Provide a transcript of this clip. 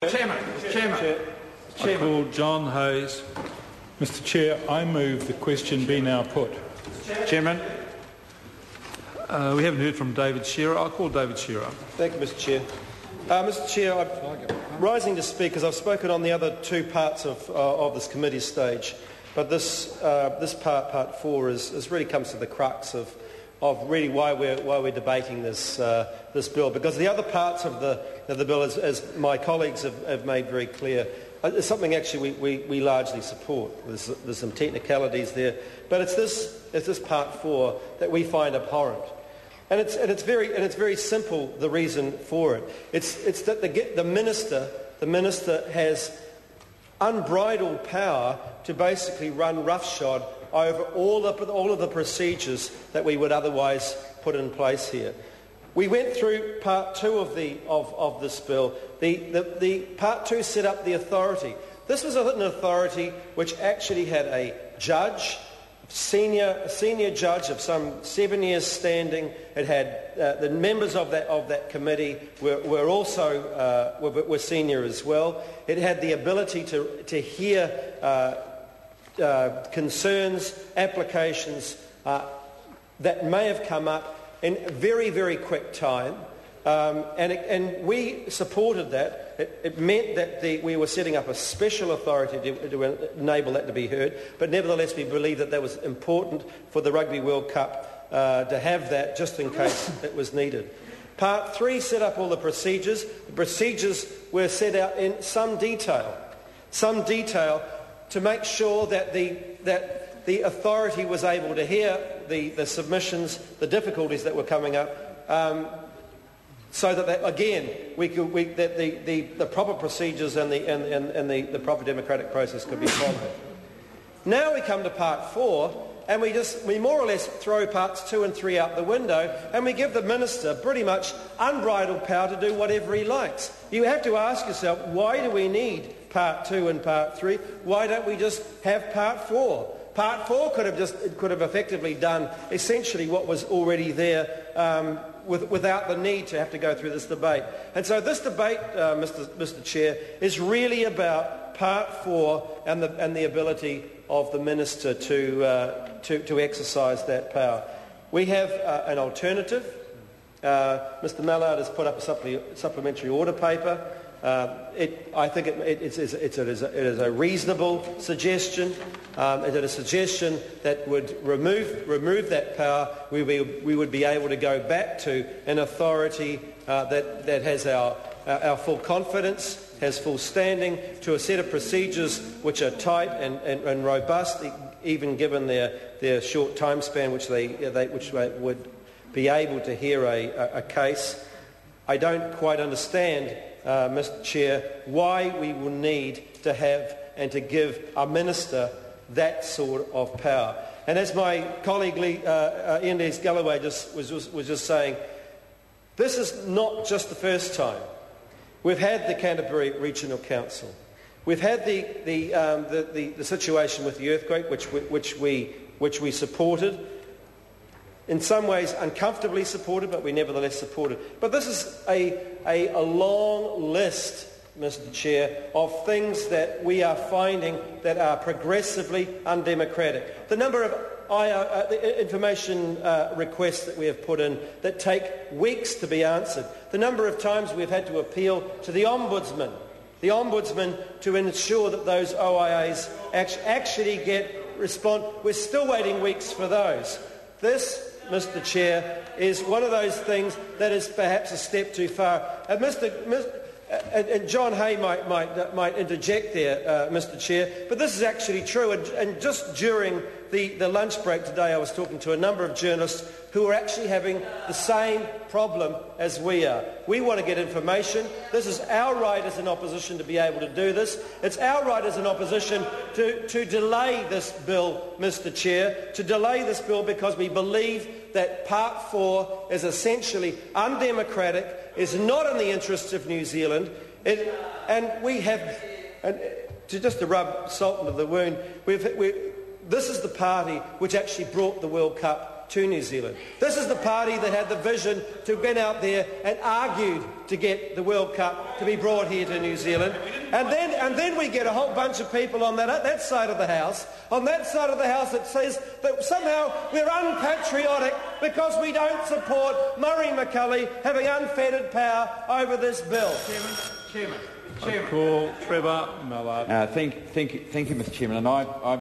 Chairman. I call John Hayes. Mr Chair, I move the question be now put. Chairman. We haven't heard from David Shearer. I'll call David Shearer. Thank you, Mr Chair. Mr Chair, I'm rising to speak because I've spoken on the other two parts of this committee stage, but this part 4 is really comes to the crux of really why we're debating this bill, because the other parts of the bill, as my colleagues have made very clear, is something actually we largely support. There's some technicalities there, but it's this part 4 that we find abhorrent. And it's very simple, the reason for it. It's that the minister has unbridled power to basically run roughshod over all of the procedures that we would otherwise put in place here. We went through part 2 of this bill. The part 2 set up the authority. This was an authority which actually had a judge, senior judge of some 7 years standing. It had the members of that committee were also were senior as well. It had the ability to hear concerns, applications that may have come up in very, very quick time, and we supported that. It meant that we were setting up a special authority to enable that to be heard, but nevertheless we believe that was important for the Rugby World Cup to have that just in case it was needed. Part 3 set up all the procedures. The procedures were set out in some detail to make sure that the authority was able to hear the submissions, the difficulties that were coming up, so that again the proper procedures and the proper democratic process could be followed. Now we come to part 4, and we more or less throw parts 2 and 3 out the window, and we give the minister pretty much unbridled power to do whatever he likes. You have to ask yourself, why do we need part 2 and part 3? Why don't we just have part 4? Part 4 could have effectively done essentially what was already there without the need to have to go through this debate. And so this debate, Mr Chair, is really about part 4 and the ability of the minister to exercise that power. We have an alternative. Mr Mallard has put up a supplementary order paper. I think it is a reasonable suggestion. It is a suggestion that would remove that power. We would be able to go back to an authority that has our full confidence, has full standing, to a set of procedures which are tight and robust, even given their short time span, which they would be able to hear a case. I don't quite understand, Mr Chair, why we will need to have and to give a minister that sort of power. And as my colleague Ian Galloway was just saying, this is not just the first time. We've had the Canterbury Regional Council. We've had the situation with the earthquake, which we supported. In some ways uncomfortably supported, but we nevertheless supported. But this is a long list, Mr Chair, of things that we are finding that are progressively undemocratic. The number of information requests that we have put in that take weeks to be answered. The number of times we've had to appeal to the Ombudsman to ensure that those OIAs actually get response. We're still waiting weeks for those. This, Mr Chair, is one of those things that is perhaps a step too far. And John Hay might interject there, Mr Chair, but this is actually true. And just during the lunch break today, I was talking to a number of journalists who are actually having the same problem as we are. We want to get information. This is our right as an opposition to be able to do this. It's our right as an opposition to delay this bill, Mr Chair, to delay this bill because we believe that Part 4 is essentially undemocratic, is not in the interests of New Zealand, just to rub salt into the wound, this is the party which actually brought the World Cup to New Zealand. This is the party that had the vision to get out there and argued to get the World Cup to be brought here to New Zealand. And then we get a whole bunch of people on that side of the House, that says that somehow we're unpatriotic because we don't support Murray McCulley having unfettered power over this bill. I call Trevor Mallard. Thank you, Mr. Chairman. And I